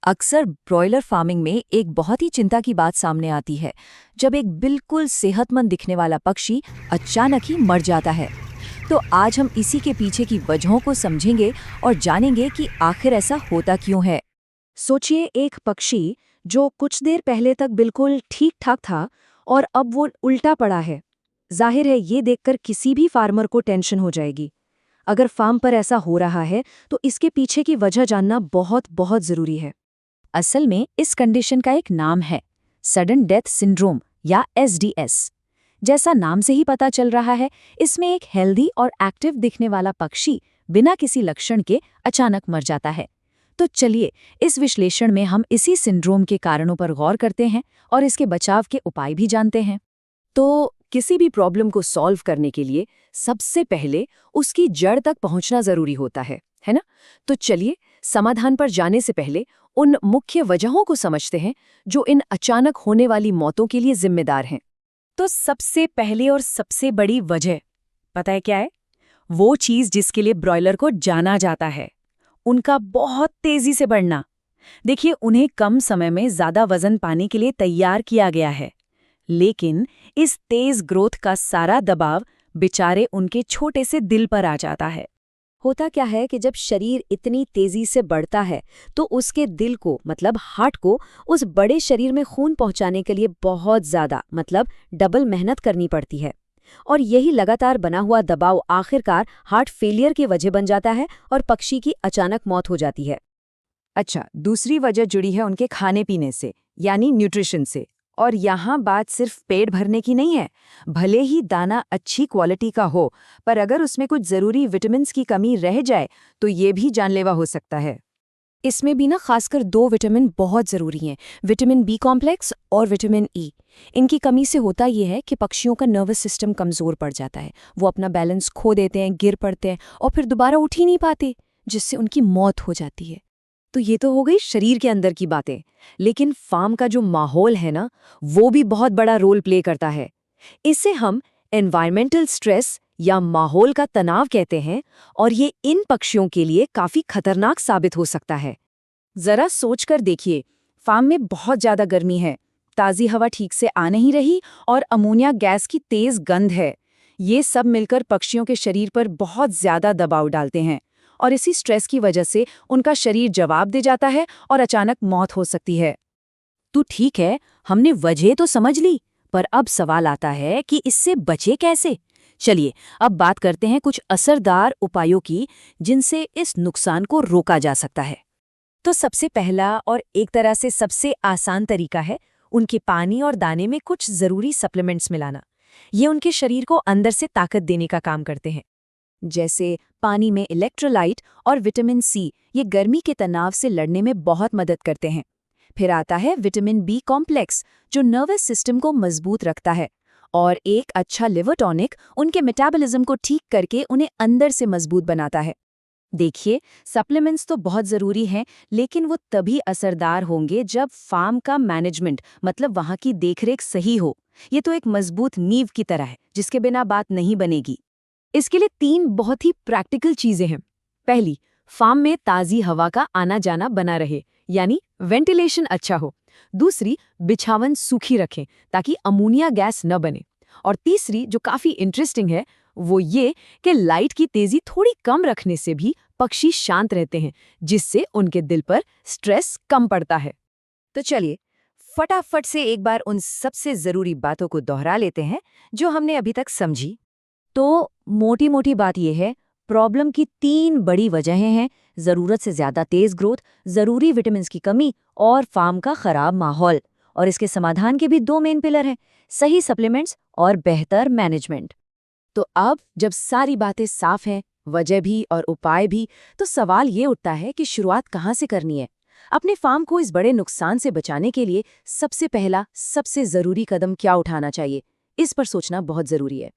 अक्सर broiler farming में एक बहुत ही चिंता की बात सामने आती है जब एक बिल्कुल सेहतमंद दिखने वाला पक्षी अचानक ही मर जाता है। तो आज हम इसी के पीछे की वजहों को समझेंगे और जानेंगे कि आखिर ऐसा होता क्यों है। सोचिए एक पक्षी जो कुछ देर पहले तक बिल्कुल ठीक ठाक था और अब वो उल्टा पड़ा है। जाहिर है ये देखकर किसी भी फार्मर को टेंशन हो जाएगी। अगर फार्म पर ऐसा हो रहा है तो इसके पीछे की वजह जानना बहुत बहुत जरूरी है। असल में इस कंडीशन का एक नाम है सडन डेथ सिंड्रोम या SDS। जैसा नाम से ही पता चल रहा है, इसमें एक हेल्दी और एक्टिव दिखने वाला पक्षी बिना किसी लक्षण के अचानक मर जाता है। तो चलिए इस विश्लेषण में हम इसी सिंड्रोम के कारणों पर गौर करते हैं और इसके बचाव के उपाय भी जानते हैं। तो किसी भी प्रॉब्लम को सॉल्व करने के लिए सबसे पहले उसकी जड़ तक पहुंचना जरूरी होता है ना? तो चलिए समाधान पर जाने से पहले उन मुख्य वजहों को समझते हैं जो इन अचानक होने वाली मौतों के लिए जिम्मेदार हैं। तो सबसे पहले और सबसे बड़ी वजह पता है क्या है? वो चीज जिसके लिए ब्रॉयलर को जाना जाता है, उनका बहुत तेजी से बढ़ना। देखिए, उन्हें कम समय में ज्यादा वजन पाने के लिए तैयार किया गया है, लेकिन इस तेज ग्रोथ का सारा दबाव बेचारे उनके छोटे से दिल पर आ जाता है। होता क्या है कि जब शरीर इतनी तेजी से बढ़ता है तो उसके दिल को मतलब हार्ट को उस बड़े शरीर में खून पहुंचाने के लिए बहुत ज्यादा मतलब डबल मेहनत करनी पड़ती है। और यही लगातार बना हुआ दबाव आखिरकार हार्ट फेलियर की वजह बन जाता है और पक्षी की अचानक मौत हो जाती है। अच्छा, दूसरी वजह जुड़ी है उनके खाने पीने से, यानी न्यूट्रिशन से। और यहाँ बात सिर्फ पेट भरने की नहीं है। भले ही दाना अच्छी क्वालिटी का हो, पर अगर उसमें कुछ जरूरी विटामिन्स की कमी रह जाए तो ये भी जानलेवा हो सकता है। इसमें भी खासकर 2 विटामिन बहुत ज़रूरी हैं, विटामिन बी कॉम्प्लेक्स और विटामिन ई। इनकी कमी से होता यह है कि पक्षियों का नर्वस सिस्टम कमज़ोर पड़ जाता है। वो अपना बैलेंस खो देते हैं, गिर पड़ते हैं और फिर दोबारा उठ ही नहीं पाते, जिससे उनकी मौत हो जाती है। तो ये तो हो गई शरीर के अंदर की बातें, लेकिन फार्म का जो माहौल है ना, वो भी बहुत बड़ा रोल प्ले करता है। इसे हम एनवायरमेंटल स्ट्रेस या माहौल का तनाव कहते हैं और ये इन पक्षियों के लिए काफी खतरनाक साबित हो सकता है। जरा सोचकर देखिए, फार्म में बहुत ज्यादा गर्मी है, ताज़ी हवा ठीक से आ नहीं रही और अमोनिया गैस की तेज गंध है। ये सब मिलकर पक्षियों के शरीर पर बहुत ज्यादा दबाव डालते हैं और इसी स्ट्रेस की वजह से उनका शरीर जवाब दे जाता है और अचानक मौत हो सकती है। तो ठीक है, हमने वजह तो समझ ली, पर अब सवाल आता है कि इससे बचे कैसे। चलिए अब बात करते हैं कुछ असरदार उपायों की, जिनसे इस नुकसान को रोका जा सकता है। तो सबसे पहला और एक तरह से सबसे आसान तरीका है उनके पानी और दाने में कुछ जरूरी सप्लीमेंट्स मिलाना। ये उनके शरीर को अंदर से ताकत देने का काम करते हैं। जैसे पानी में इलेक्ट्रोलाइट और विटामिन सी, ये गर्मी के तनाव से लड़ने में बहुत मदद करते हैं। फिर आता है विटामिन बी कॉम्प्लेक्स, जो नर्वस सिस्टम को मजबूत रखता है। और एक अच्छा लिवर टॉनिक उनके मेटाबॉलिज्म को ठीक करके उन्हें अंदर से मजबूत बनाता है। देखिए, सप्लीमेंट्स तो बहुत ज़रूरी हैं, लेकिन वो तभी असरदार होंगे जब फार्म का मैनेजमेंट मतलब वहाँ की देखरेख सही हो। ये तो एक मजबूत नींव की तरह है, जिसके बिना बात नहीं बनेगी। इसके लिए 3 बहुत ही प्रैक्टिकल चीज़ें हैं। पहली, फार्म में ताज़ी हवा का आना जाना बना रहे, यानी वेंटिलेशन अच्छा हो। दूसरी, बिछावन सूखी रखें ताकि अमोनिया गैस न बने। और तीसरी, जो काफ़ी इंटरेस्टिंग है, वो ये कि लाइट की तेज़ी थोड़ी कम रखने से भी पक्षी शांत रहते हैं, जिससे उनके दिल पर स्ट्रेस कम पड़ता है। तो चलिए फटाफट से एक बार उन सबसे ज़रूरी बातों को दोहरा लेते हैं जो हमने अभी तक समझी। तो मोटी मोटी बात यह है, प्रॉब्लम की 3 बड़ी वजहें हैं: ज़रूरत से ज़्यादा तेज़ ग्रोथ, ज़रूरी विटामिन्स की कमी और फार्म का ख़राब माहौल। और इसके समाधान के भी 2 मेन पिलर हैं, सही सप्लीमेंट्स और बेहतर मैनेजमेंट। तो अब जब सारी बातें साफ हैं, वजह भी और उपाय भी, तो सवाल ये उठता है कि शुरुआत कहाँ से करनी है। अपने फार्म को इस बड़े नुकसान से बचाने के लिए सबसे पहला, सबसे ज़रूरी कदम क्या उठाना चाहिए, इस पर सोचना बहुत ज़रूरी है।